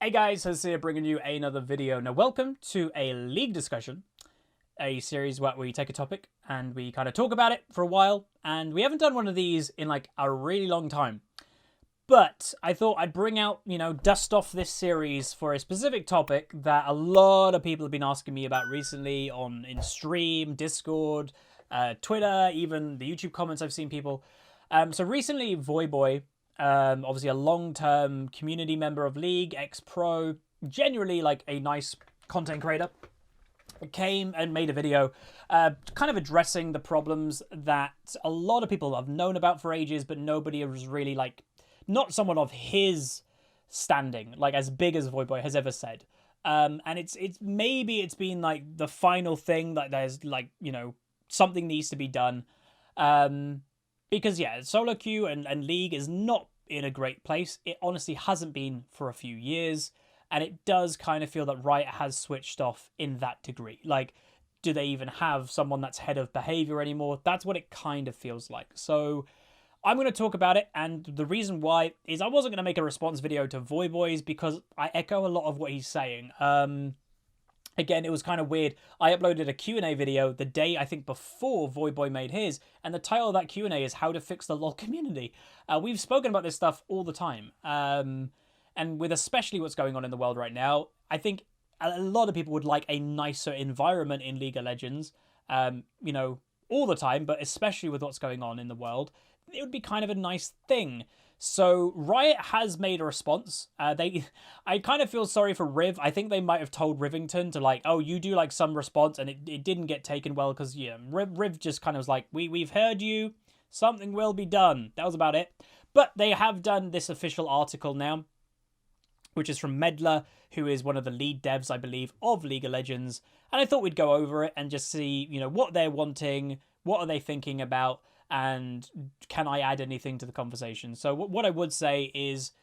Hey guys, Huzzy here bringing you another video. Now welcome to a league discussion, a series where we take a topic and we kind of talk about it for a while, and we haven't done one of these in like a really long time. But I thought I'd bring out, dust off this series for a specific topic that a lot of people have been asking me about recently in stream, Discord, Twitter, even the YouTube comments I've seen people. So recently, Voyboy, obviously a long-term community member of League, ex-pro, generally like a nice content creator, came and made a video kind of addressing the problems that a lot of people have known about for ages, but nobody was really like, not someone of his standing, like as big as Voyboy has ever said. And it's maybe it's been like the final thing that there's like, something needs to be done. Because, yeah, solo queue and League is not in a great place. It honestly hasn't been for a few years. And it does kind of feel that Riot has switched off in that degree. Like, do they even have someone that's head of behavior anymore? That's what it kind of feels like. So I'm going to talk about it. And the reason why is I wasn't going to make a response video to Voyboys because I echo a lot of what he's saying. Again, it was kind of weird. I uploaded a Q&A video the day, I think, before Voyboy made his, and the title of that Q&A is How to Fix the LoL Community. We've spoken about this stuff all the time, and with especially what's going on in the world right now, I think a lot of people would like a nicer environment in League of Legends, all the time, but especially with what's going on in the world, it would be kind of a nice thing. So Riot has made a response. I kind of feel sorry for Riv. I think they might have told Rivington to like, oh, you do like some response, and it didn't get taken well because Riv just kind of was like, we've heard you, something will be done. That was about it. But they have done this official article now, which is from Medler, who is one of the lead devs, I believe, of League of Legends. And I thought we'd go over it and just see, what they're wanting, what are they thinking about, and can I add anything to the conversation? So what I would say is,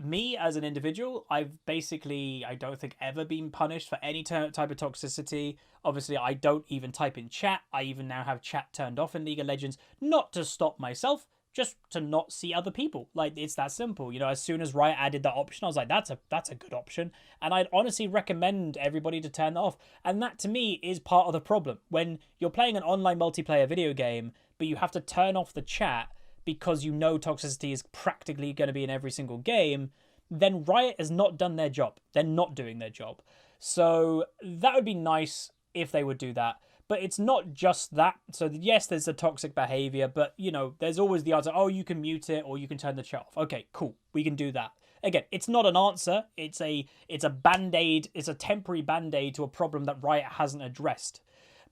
me as an individual, I've basically, I don't think ever been punished for any type of toxicity. Obviously, I don't even type in chat. I even now have chat turned off in League of Legends, not to stop myself, just to not see other people. Like, it's that simple. As soon as Riot added that option, I was like, that's a good option. And I'd honestly recommend everybody to turn that off. And that, to me, is part of the problem. When you're playing an online multiplayer video game, but you have to turn off the chat because toxicity is practically going to be in every single game, then Riot has not done their job. They're not doing their job. So that would be nice if they would do that. But it's not just that. So yes, there's the toxic behavior, but there's always the answer, oh, you can mute it or you can turn the chat off. Okay, cool. We can do that. Again, it's not an answer. It's a band-aid. It's a temporary band-aid to a problem that Riot hasn't addressed.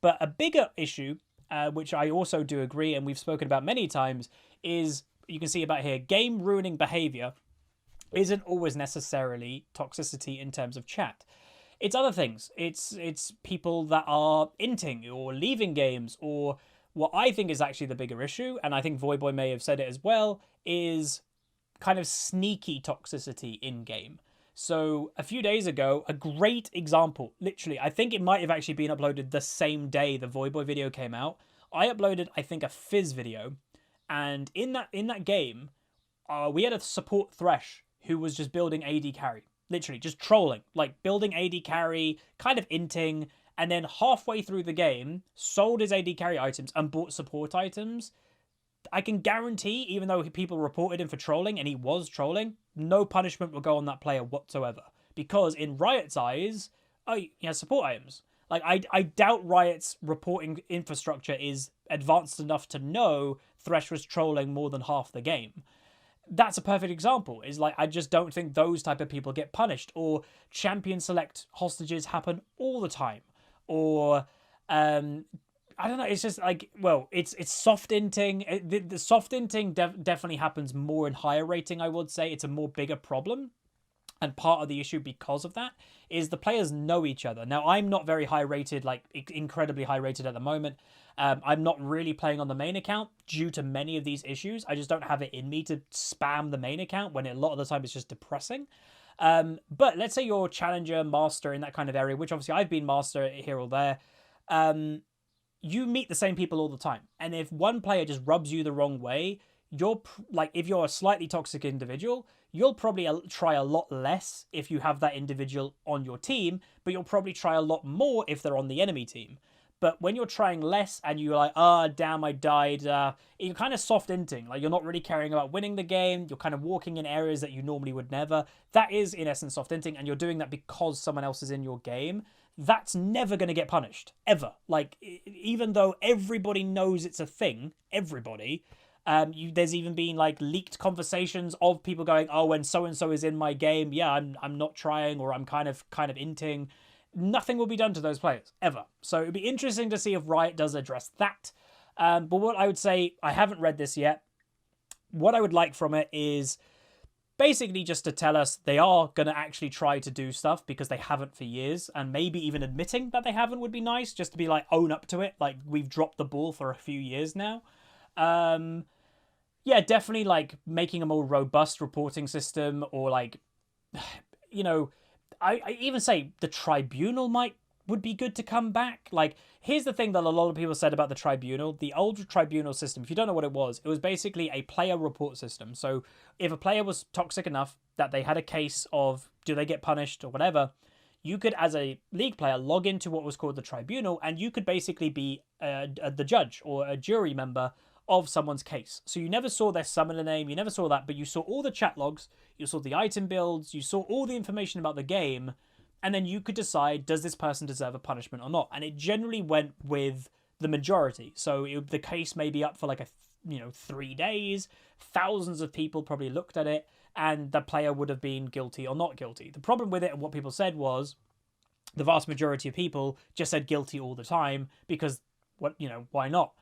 But a bigger issue, which I also do agree, and we've spoken about many times, is, you can see about here, game-ruining behavior isn't always necessarily toxicity in terms of chat. It's other things. It's people that are inting or leaving games, or what I think is actually the bigger issue, and I think Voyboy may have said it as well, is kind of sneaky toxicity in-game. So a few days ago, a great example, literally, I think it might have actually been uploaded the same day the Voyboy video came out. I uploaded, I think, a Fizz video, and in that game, we had a support Thresh who was just building AD carry. Literally, just trolling, like building AD carry, kind of inting, and then halfway through the game, sold his AD carry items and bought support items. I can guarantee, even though people reported him for trolling, and he was trolling, no punishment will go on that player whatsoever. Because in Riot's eyes, oh, he has support items. Like, I doubt Riot's reporting infrastructure is advanced enough to know Thresh was trolling more than half the game. That's a perfect example. Is like, I just don't think those type of people get punished. Or champion select hostages happen all the time. Or I don't know. It's just like, well, it's soft inting. The soft inting definitely happens more in higher rating, I would say. It's a more bigger problem. And part of the issue because of that is the players know each other. Now, I'm not very high rated, like incredibly high rated at the moment. I'm not really playing on the main account due to many of these issues. I just don't have it in me to spam the main account when a lot of the time it's just depressing. But let's say you're challenger, master in that kind of area, which obviously I've been master here or there. You meet the same people all the time. And if one player just rubs you the wrong way, you're like, if you're a slightly toxic individual, you'll probably try a lot less if you have that individual on your team, but you'll probably try a lot more if they're on the enemy team. But when you're trying less and you're like, damn, I died, you're kind of soft inting. Like, you're not really caring about winning the game. You're kind of walking in areas that you normally would never. That is, in essence, soft inting, and you're doing that because someone else is in your game. That's never going to get punished, ever. Like, even though everybody knows it's a thing, everybody, there's even been, like, leaked conversations of people going, oh, when so-and-so is in my game, yeah, I'm not trying, or I'm kind of inting. Nothing will be done to those players, ever. So it'd be interesting to see if Riot does address that. But what I would say, I haven't read this yet. What I would like from it is basically just to tell us they are going to actually try to do stuff because they haven't for years. And maybe even admitting that they haven't would be nice, just to be like, own up to it. Like, we've dropped the ball for a few years now. Yeah, definitely, like, making a more robust reporting system, or, like, you know, I even say the tribunal would be good to come back. Like, here's the thing that a lot of people said about the tribunal. The old tribunal system, if you don't know what it was basically a player report system. So if a player was toxic enough that they had a case of do they get punished or whatever, you could, as a league player, log into what was called the tribunal, and you could basically be the judge or a jury member of someone's case. So you never saw their summoner name, you never saw that, but you saw all the chat logs, you saw the item builds, you saw all the information about the game, and then you could decide, does this person deserve a punishment or not? And it generally went with the majority. So the case may be up for like 3 days, thousands of people probably looked at it, and the player would have been guilty or not guilty. The problem with it, and what people said, was the vast majority of people just said guilty all the time because, why not?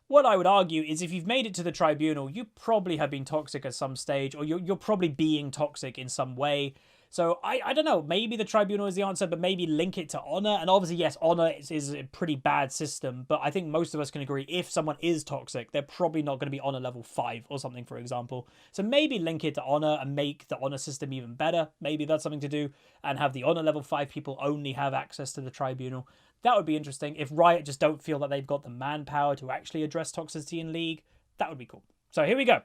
What I would argue is if you've made it to the tribunal, you probably have been toxic at some stage, or you're probably being toxic in some way. So I don't know, maybe the tribunal is the answer, but maybe link it to honor. And obviously, yes, honor is a pretty bad system, but I think most of us can agree if someone is toxic, they're probably not going to be honor level 5 or something, for example. So maybe link it to honor and make the honor system even better. Maybe that's something to do, and have the honor level 5 people only have access to the tribunal. That would be interesting. If Riot just don't feel that they've got the manpower to actually address toxicity in League, that would be cool. So here we go.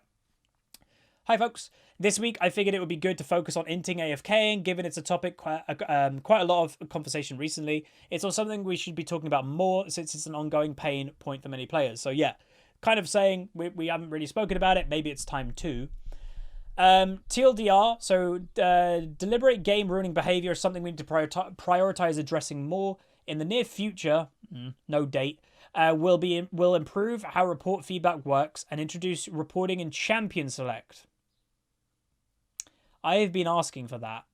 Hi folks, this week I figured it would be good to focus on inting AFKing, given it's a topic quite a lot of conversation recently. It's also something we should be talking about more since it's an ongoing pain point for many players. So yeah, kind of saying we haven't really spoken about it, maybe it's time to. TLDR, so deliberate game ruining behavior is something we need to prioritize addressing more. In the near future, no date, will improve how report feedback works and introduce reporting in Champion Select. I have been asking for that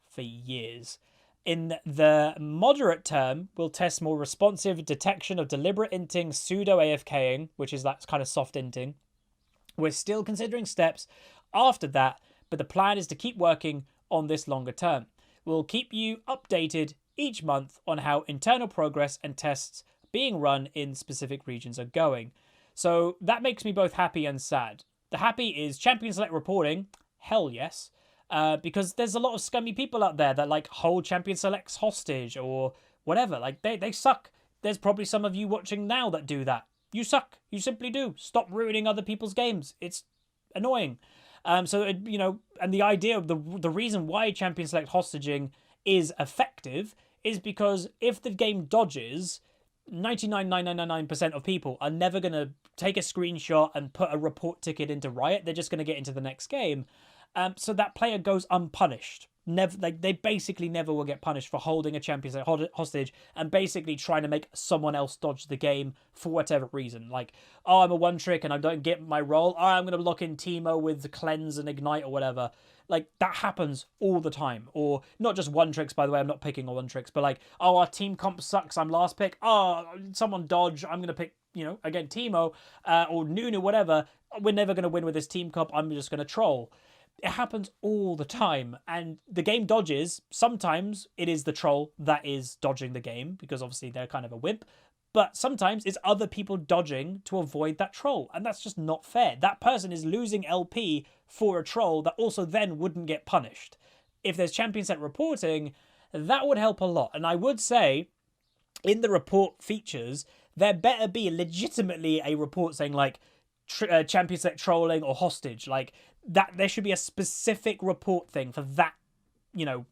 for years. In the moderate term, we'll test more responsive detection of deliberate inting, pseudo AFKing, which is that kind of soft inting. We're still considering steps after that, but the plan is to keep working on this longer term. We'll keep you updated each month on how internal progress and tests being run in specific regions are going. So that makes me both happy and sad. The happy is Champion Select reporting, hell yes, because there's a lot of scummy people out there that like hold Champion Selects hostage or whatever. Like they suck. There's probably some of you watching now that do that. You suck. You simply do. Stop ruining other people's games. It's annoying. And the idea of the reason why Champion Select hostaging is effective is because if the game dodges, 99.9999% of people are never going to take a screenshot and put a report ticket into Riot. They're just going to get into the next game. So that player goes unpunished. Never, they basically never will get punished for holding a champion hostage and basically trying to make someone else dodge the game for whatever reason. Like, oh, I'm a one trick and I don't get my role. Oh, I'm going to lock in Teemo with the cleanse and ignite or whatever. Like, that happens all the time. Or not just one tricks, by the way, I'm not picking on one tricks, but like, oh, our team comp sucks, I'm last pick. Oh, someone dodge, I'm going to pick, again, Teemo or Nunu, whatever. We're never going to win with this team comp, I'm just going to troll. It happens all the time, and the game dodges. Sometimes it is the troll that is dodging the game, because obviously they're kind of a wimp, but sometimes it's other people dodging to avoid that troll, and that's just not fair. That person is losing LP for a troll that also then wouldn't get punished. If there's champion set reporting, that would help a lot, and I would say, in the report features, there better be legitimately a report saying, like, champion select trolling or hostage. Like, that there should be a specific report thing for that, you know,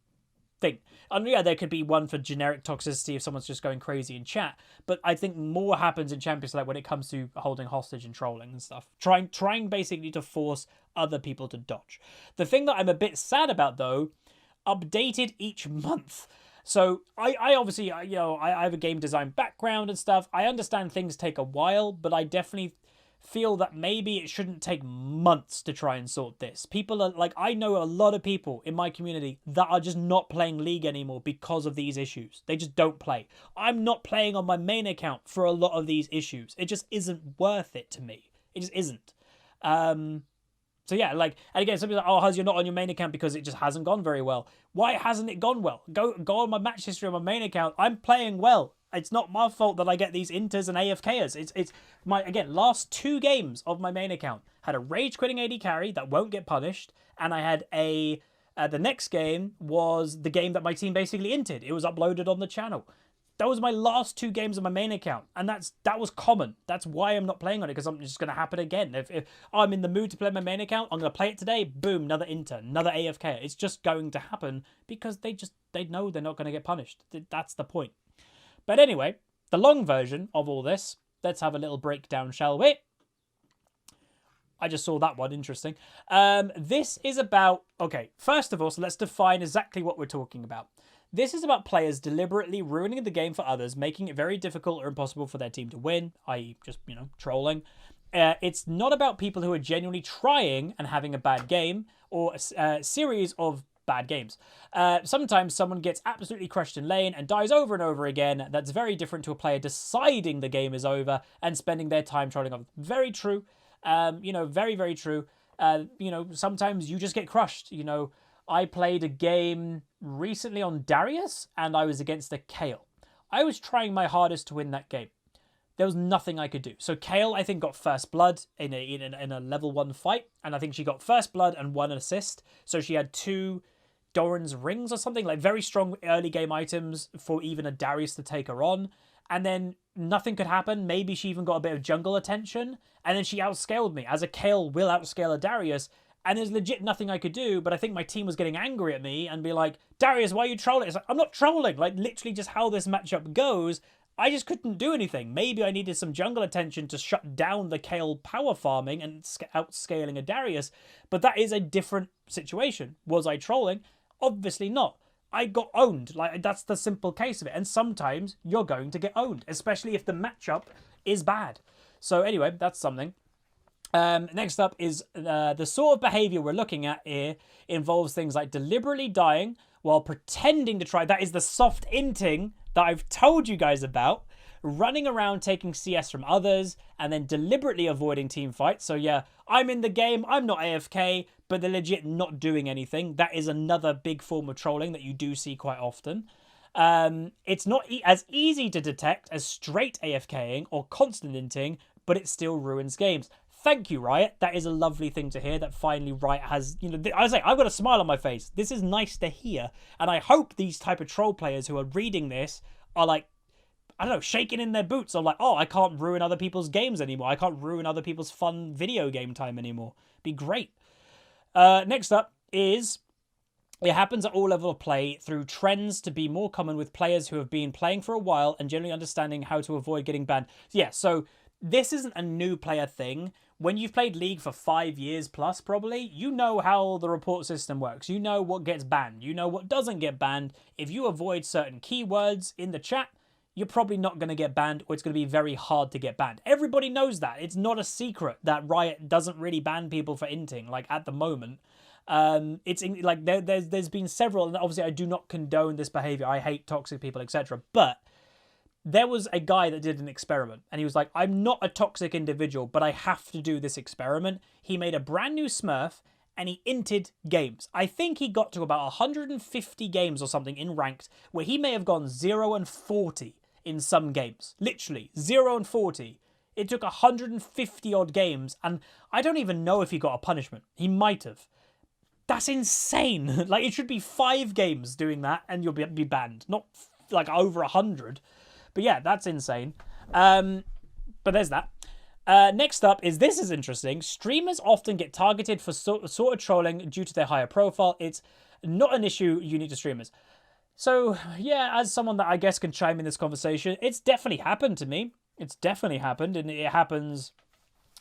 thing. And yeah, there could be one for generic toxicity if someone's just going crazy in chat, but I think more happens in Champions Select when it comes to holding hostage and trolling and stuff. Trying basically to force other people to dodge. The thing that I'm a bit sad about, though, updated each month. So I obviously, you know, I have a game design background and stuff. I understand things take a while, but I definitely feel that maybe it shouldn't take months to try and sort this. People are like, I know a lot of people in my community that are just not playing League anymore because of these issues. They just don't play. I'm not playing on my main account for a lot of these issues. It just isn't worth it to me. It just isn't. So yeah, like, and again, some people are like, oh, Huzz, you're not on your main account because it just hasn't gone very well. Why hasn't it gone well? Go on my match history on my main account. I'm playing well. It's not my fault that I get these inters and AFKers. It's my, again, last 2 games of my main account had a rage quitting AD carry that won't get punished, and I had a the next game was the game that my team basically inted. It was uploaded on the channel. That was my last 2 games of my main account, and that was common. That's why I'm not playing on it, because I'm just going to happen again. If I'm in the mood to play my main account, I'm going to play it today. Boom, another inter, another AFK. It's just going to happen because they know they're not going to get punished. That's the point. But anyway, the long version of all this, let's have a little breakdown, shall we? I just saw that one, interesting. This is about, okay, first of all, so let's define exactly what we're talking about. This is about players deliberately ruining the game for others, making it very difficult or impossible for their team to win, i.e. just, you know, trolling. It's not about people who are genuinely trying and having a bad game or a series of bad games. Sometimes someone gets absolutely crushed in lane and dies over and over again. That's very different to a player deciding the game is over and spending their time trolling others. Very true. You know, very, very true. You know, sometimes you just get crushed. You know, I played a game recently on Darius and I was against a Kayle. I was trying my hardest to win that game. There was nothing I could do. So Kayle, I think, got first blood in a level 1 fight, and I think she got first blood and 1 assist. So she had 2 Doran's rings or something, like very strong early game items for even a Darius to take her on. And then nothing could happen. Maybe she even got a bit of jungle attention, and then she outscaled me, as a Kayle will outscale a Darius. And there's legit nothing I could do, but I think my team was getting angry at me and be like, Darius, why are you trolling? It's like, I'm not trolling. Like, literally just how this matchup goes, I just couldn't do anything. Maybe I needed some jungle attention to shut down the Kayle power farming and outscaling a Darius, but that is a different situation. Was I trolling? Obviously not. I got owned. Like, that's the simple case of it. And sometimes you're going to get owned, especially if the matchup is bad. So anyway, that's something. Next up is the sort of behavior we're looking at here involves things like deliberately dying while pretending to try. That is the soft inting that I've told you guys about. Running around taking CS from others and then deliberately avoiding team fights. So yeah, I'm in the game, I'm not AFK, but they're legit not doing anything. That is another big form of trolling that you do see quite often. It's not as easy to detect as straight AFKing or constant inting, but it still ruins games. Thank you, Riot. That is a lovely thing to hear, that finally Riot has, you know, I was like, I've got a smile on my face. This is nice to hear. And I hope these type of troll players who are reading this are like, I don't know, shaking in their boots, or like, oh, I can't ruin other people's games anymore. I can't ruin other people's fun video game time anymore. Be great. Next up is, it happens at all levels of play through trends to be more common with players who have been playing for a while and generally understanding how to avoid getting banned. Yeah, so this isn't a new player thing. When you've played League for 5 years plus, probably, you know how the report system works. You know what gets banned. You know what doesn't get banned. If you avoid certain keywords in the chat, you're probably not going to get banned, or it's going to be very hard to get banned. Everybody knows that. It's not a secret that Riot doesn't really ban people for inting, like, at the moment. It's like there's been several, and obviously I do not condone this behavior. I hate toxic people, etc. But there was a guy that did an experiment, and he was like, I'm not a toxic individual, but I have to do this experiment. He made a brand new Smurf, and he inted games. I think he got to about 150 games or something in ranked, where he may have gone 0 and 40 in some games. Literally, 0 and 40. It took 150 odd games, and I don't even know if he got a punishment. He might have. That's insane. Like, it should be 5 games doing that, and you'll be banned. Not like over 100. But yeah, that's insane. But there's that. Next up this is interesting. Streamers often get targeted for sort of trolling due to their higher profile. It's not an issue unique to streamers. So, yeah, as someone that I guess can chime in this conversation, it's definitely happened to me. It's definitely happened, and it happens,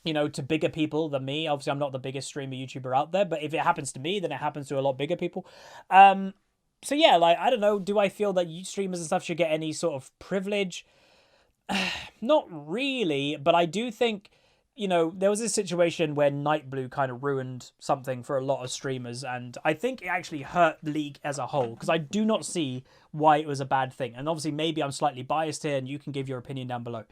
you know, to bigger people than me. Obviously, I'm not the biggest streamer YouTuber out there, but if it happens to me, then it happens to a lot bigger people. So, yeah, like, I don't know, do I feel that streamers and stuff should get any sort of privilege? Not really, but I do think, you know, there was this situation where Nightblue kind of ruined something for a lot of streamers, and I think it actually hurt the league as a whole, because I do not see why it was a bad thing. And obviously, maybe I'm slightly biased here, and you can give your opinion down below.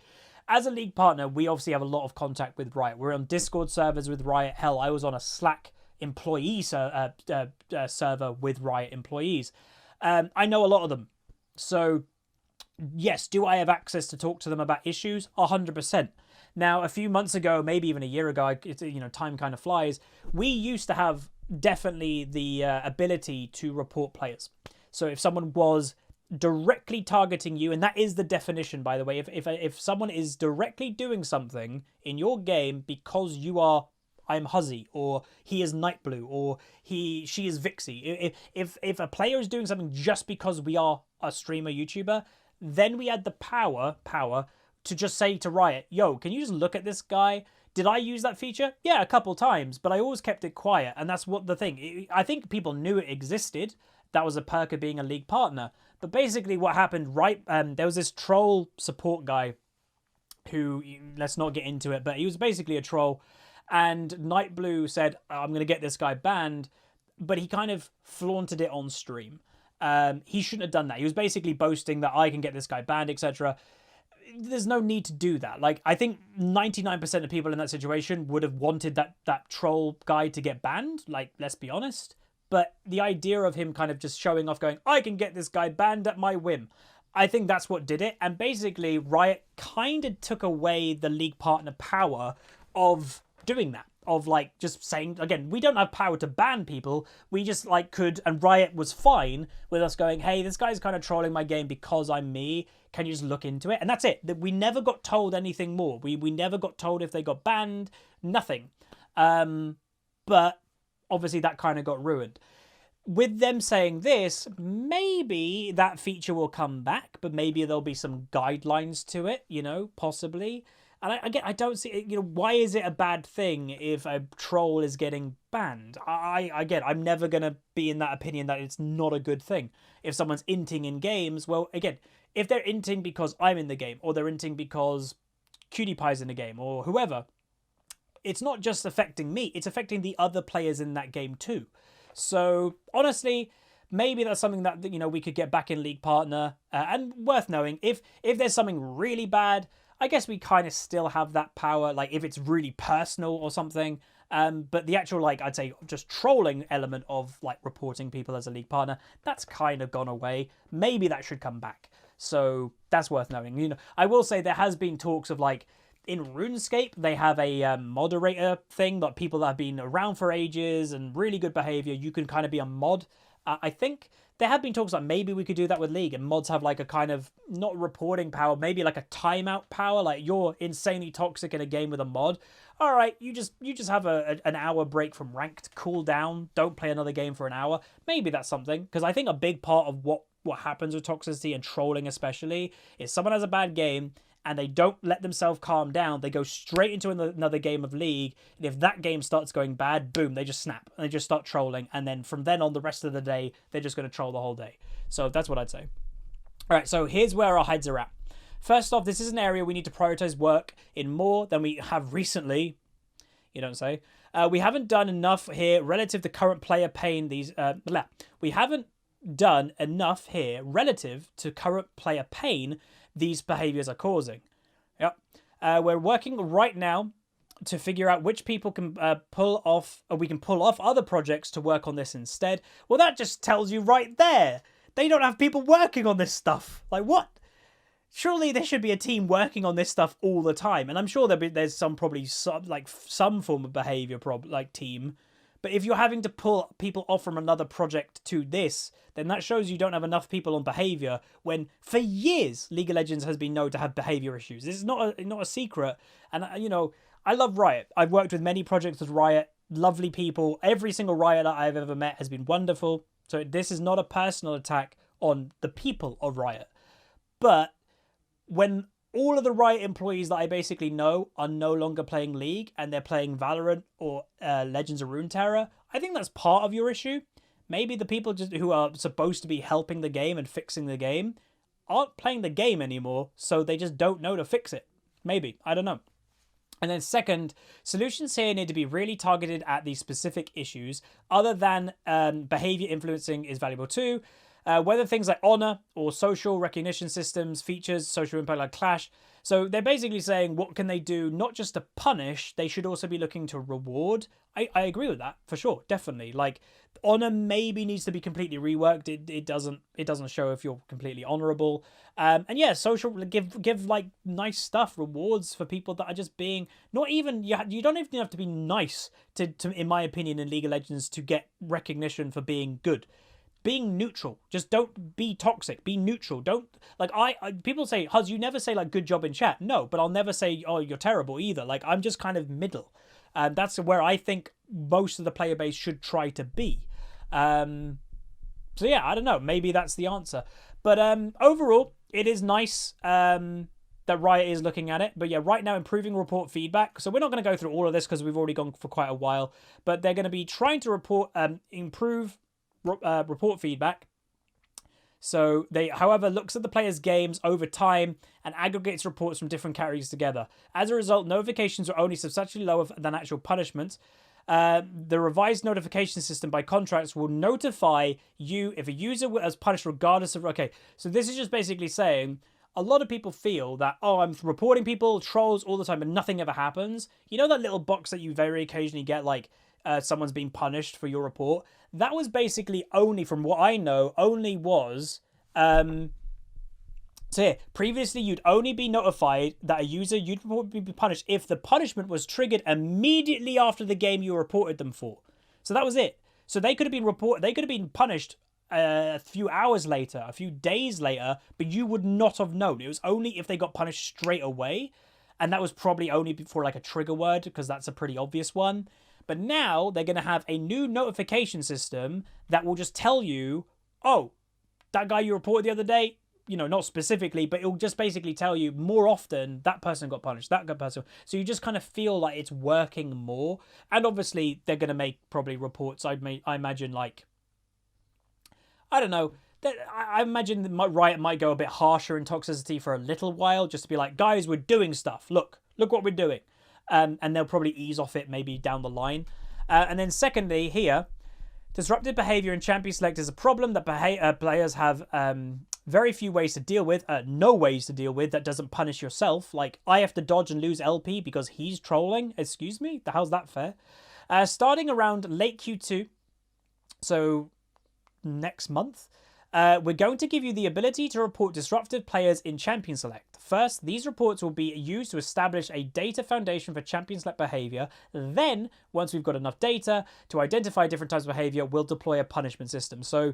As a league partner, we obviously have a lot of contact with Riot. We're on Discord servers with Riot. Hell, I was on a Slack employee server with Riot employees. I know a lot of them. So, yes, do I have access to talk to them about issues? 100%. Now, a few months ago, maybe even a year ago, you know, time kind of flies, we used to have definitely the ability to report players. So if someone was directly targeting you, and that is the definition, by the way, if someone is directly doing something in your game because you are, I'm Huzzy, or he is Nightblue, or she is Vixie. If a player is doing something just because we are a streamer YouTuber, then we had the power to just say to Riot, yo, can you just look at this guy? Did I use that feature? Yeah, a couple times, but I always kept it quiet, and that's what the thing. I think people knew it existed. That was a perk of being a league partner. But basically what happened, right, there was this troll support guy who, let's not get into it, but he was basically a troll, and Nightblue said, I'm going to get this guy banned, but he kind of flaunted it on stream. He shouldn't have done that. He was basically boasting that I can get this guy banned, etc. There's no need to do that. Like, I think 99% of people in that situation would have wanted that troll guy to get banned. Like, let's be honest. But the idea of him kind of just showing off, going, I can get this guy banned at my whim, I think that's what did it. And basically, Riot kind of took away the league partner power of doing that. Of, like, just saying, again, we don't have power to ban people. We just, like, could, and Riot was fine with us going, hey, this guy's kind of trolling my game because I'm me. Can you just look into it? And that's it. We never got told anything more. We never got told if they got banned. Nothing. But obviously that kind of got ruined. With them saying this, maybe that feature will come back, but maybe there'll be some guidelines to it, you know, possibly. And I don't see, you know, why is it a bad thing if a troll is getting banned? Again, I'm never going to be in that opinion that it's not a good thing. If someone's inting in games, well, again, if they're inting because I'm in the game, or they're inting because PewDiePie's in the game, or whoever, it's not just affecting me, it's affecting the other players in that game too. So, honestly, maybe that's something that, you know, we could get back in League Partner. And worth knowing, if there's something really bad, I guess we kind of still have that power, like if it's really personal or something. But the actual, like, I'd say just trolling element of, like, reporting people as a league partner, that's kind of gone away. Maybe that should come back. So that's worth knowing. You know, I will say there has been talks of, like, in RuneScape, they have a moderator thing that people that have been around for ages and really good behavior, you can kind of be a mod. I think there have been talks like maybe we could do that with League, and mods have like a kind of, not reporting power, maybe like a timeout power, like you're insanely toxic in a game with a mod. All right, you just have an hour break from ranked, cool down, don't play another game for an hour. Maybe that's something, because I think a big part of what happens with toxicity and trolling especially is someone has a bad game and they don't let themselves calm down. They go straight into another game of League. And if that game starts going bad, boom, they just snap. And they just start trolling. And then from then on, the rest of the day, they're just going to troll the whole day. So that's what I'd say. All right, so here's where our heads are at. First off, this is an area we need to prioritize work in more than we have recently. You don't say. We haven't done enough here relative to current player pain. We haven't done enough here relative to current player pain these behaviors are causing. Yep. We're working right now to figure out which people can pull off other projects to work on this instead. Well, that just tells you right there. They don't have people working on this stuff. Like, what? Surely there should be a team working on this stuff all the time. And I'm sure there's some form of behavior team. But if you're having to pull people off from another project to this, then that shows you don't have enough people on behavior, when for years League of Legends has been known to have behavior issues. This is not a secret. And, you know, I love Riot. I've worked with many projects with Riot. Lovely people. Every single Riot that I've ever met has been wonderful. So this is not a personal attack on the people of Riot. But when all of the Riot employees that I basically know are no longer playing League and they're playing Valorant or Legends of Runeterra, I think that's part of your issue. Maybe the people just who are supposed to be helping the game and fixing the game aren't playing the game anymore, so they just don't know to fix it. Maybe. I don't know. And then second, solutions here need to be really targeted at these specific issues. Other than behavior influencing is valuable too. Whether things like honor or social recognition systems, features, social impact like Clash. So they're basically saying, what can they do not just to punish, they should also be looking to reward. I agree with that, for sure, definitely. Like, honor maybe needs to be completely reworked. It doesn't show if you're completely honorable. And yeah, social, give like nice stuff, rewards for people that are just being, not even, you don't even have to be nice to in my opinion, in League of Legends to get recognition for being good. Being neutral. Just don't be toxic. Be neutral. Don't, like, people say, Huz, you never say, like, good job in chat. No, but I'll never say, oh, you're terrible either. Like, I'm just kind of middle. And that's where I think most of the player base should try to be. So, yeah, I don't know. Maybe that's the answer. But overall, it is nice that Riot is looking at it. But, yeah, right now, improving report feedback. So we're not going to go through all of this because we've already gone for quite a while. But they're going to be trying to improve report feedback. So they, however, looks at the player's games over time and aggregates reports from different categories together. As a result, notifications are only substantially lower than actual punishments. The revised notification system, by contrast, will notify you if a user was punished regardless of... Okay, so this is just basically saying a lot of people feel that, oh, I'm reporting people, trolls all the time, and nothing ever happens. You know that little box that you very occasionally get, like, someone's being punished for your report? That was basically only, from what I know, only was... so yeah, previously you'd only be notified that a user you'd be punished if the punishment was triggered immediately after the game you reported them for. So that was it. So they could have been punished a few hours later, a few days later, but you would not have known. It was only if they got punished straight away, and that was probably only for like a trigger word, because that's a pretty obvious one. But now they're going to have a new notification system that will just tell you, oh, that guy you reported the other day, you know, not specifically, but it'll just basically tell you more often that person got punished, that person. So you just kind of feel like it's working more. And obviously they're going to make probably reports, I imagine, like, I don't know. I imagine that Riot might go a bit harsher in toxicity for a little while, just to be like, guys, we're doing stuff. Look what we're doing. And they'll probably ease off it maybe down the line. And then secondly, here, disruptive behavior in champion select is a problem that players have very few ways to deal with, no ways to deal with that doesn't punish yourself. Like, I have to dodge and lose LP because he's trolling. Excuse me? How's that fair? Starting around late Q2, so next month, we're going to give you the ability to report disruptive players in Champion Select. First, these reports will be used to establish a data foundation for Champion Select behavior. Then, once we've got enough data to identify different types of behavior, we'll deploy a punishment system. So,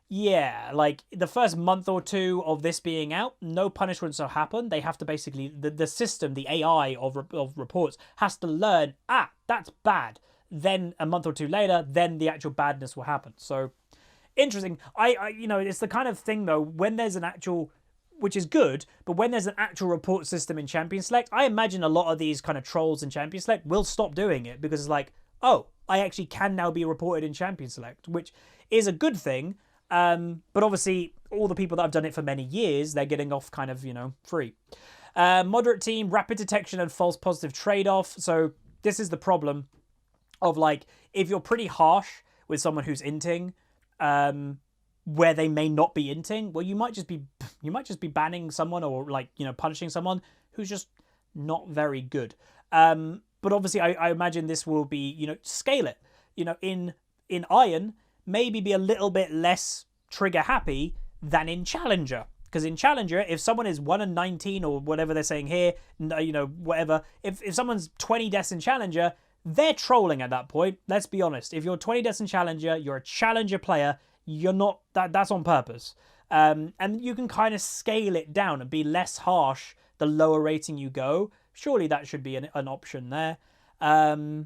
yeah, like the first month or two of this being out, no punishments will happen. They have to basically, the system, the AI of reports has to learn, that's bad. Then a month or two later, then the actual badness will happen. So, interesting. I you know, it's the kind of thing though, when there's an actual, which is good, but when there's an actual report system in Champion Select, I imagine a lot of these kind of trolls in Champion Select will stop doing it because it's like, oh, I actually can now be reported in Champion Select, which is a good thing. But obviously all the people that have done it for many years, they're getting off kind of, you know, free. Moderate team, rapid detection and false positive trade-off. So this is the problem of, like, if you're pretty harsh with someone who's inting, where they may not be inting, well, you might just be banning someone or, like, you know, punishing someone who's just not very good. But obviously I imagine this will be, you know, scale it, you know, in Iron, maybe be a little bit less trigger happy than in Challenger. Because in Challenger, if someone is 1 and 19 or whatever they're saying here, you know, whatever, if someone's 20 deaths in Challenger, they're trolling at that point. Let's be honest. If you're a 20 Destin Challenger, you're a Challenger player, you're not, that's on purpose. And you can kind of scale it down and be less harsh the lower rating you go. Surely that should be an option there. So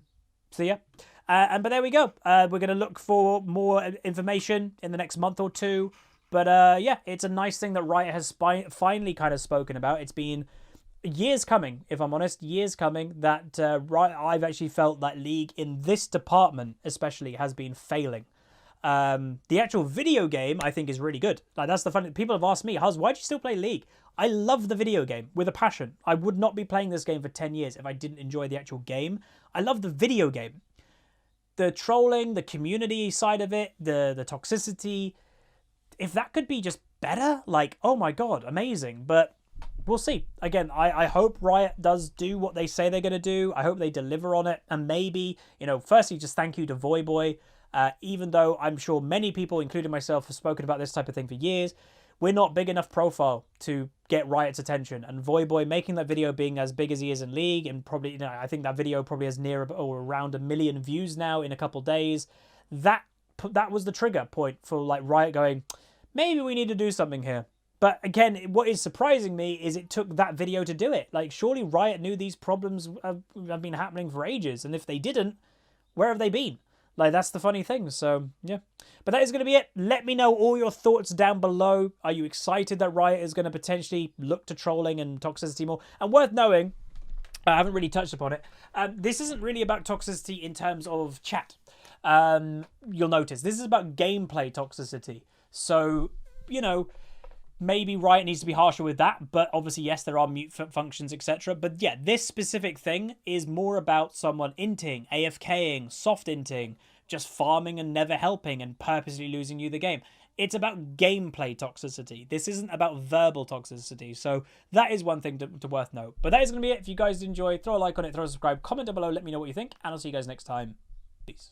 yeah. But there we go. We're going to look for more information in the next month or two. But yeah, it's a nice thing that Riot has finally kind of spoken about. It's been years coming, if I'm honest, years coming, that I've actually felt that League in this department especially has been failing. The actual video game, I think, is really good. Like, that's the fun. People have asked me, Huz, why do you still play League? I love the video game with a passion. I would not be playing this game for 10 years if I didn't enjoy the actual game. I love the video game. The trolling, the community side of it, the toxicity. If that could be just better, like, oh my god, amazing. But we'll see. Again, I hope Riot does do what they say they're going to do. I hope they deliver on it. And maybe, you know, firstly, just thank you to Voyboy. Even though I'm sure many people, including myself, have spoken about this type of thing for years, we're not big enough profile to get Riot's attention. And Voyboy making that video being as big as he is in League, and probably, you know, I think that video probably has near or around 1 million views now in a couple days. That was the trigger point for like Riot going, maybe we need to do something here. But again, what is surprising me is it took that video to do it. Like, surely Riot knew these problems have been happening for ages. And if they didn't, where have they been? Like, that's the funny thing. So, yeah. But that is going to be it. Let me know all your thoughts down below. Are you excited that Riot is going to potentially look to trolling and toxicity more? And worth knowing, I haven't really touched upon it, this isn't really about toxicity in terms of chat. You'll notice. This is about gameplay toxicity. So, you know, maybe Riot needs to be harsher with that, but obviously, yes, there are mute functions, etc. But yeah, this specific thing is more about someone inting, AFKing, soft inting, just farming and never helping and purposely losing you the game. It's about gameplay toxicity. This isn't about verbal toxicity. So that is one thing to worth note. But that is going to be it. If you guys enjoy, throw a like on it, throw a subscribe, comment down below, let me know what you think, and I'll see you guys next time. Peace.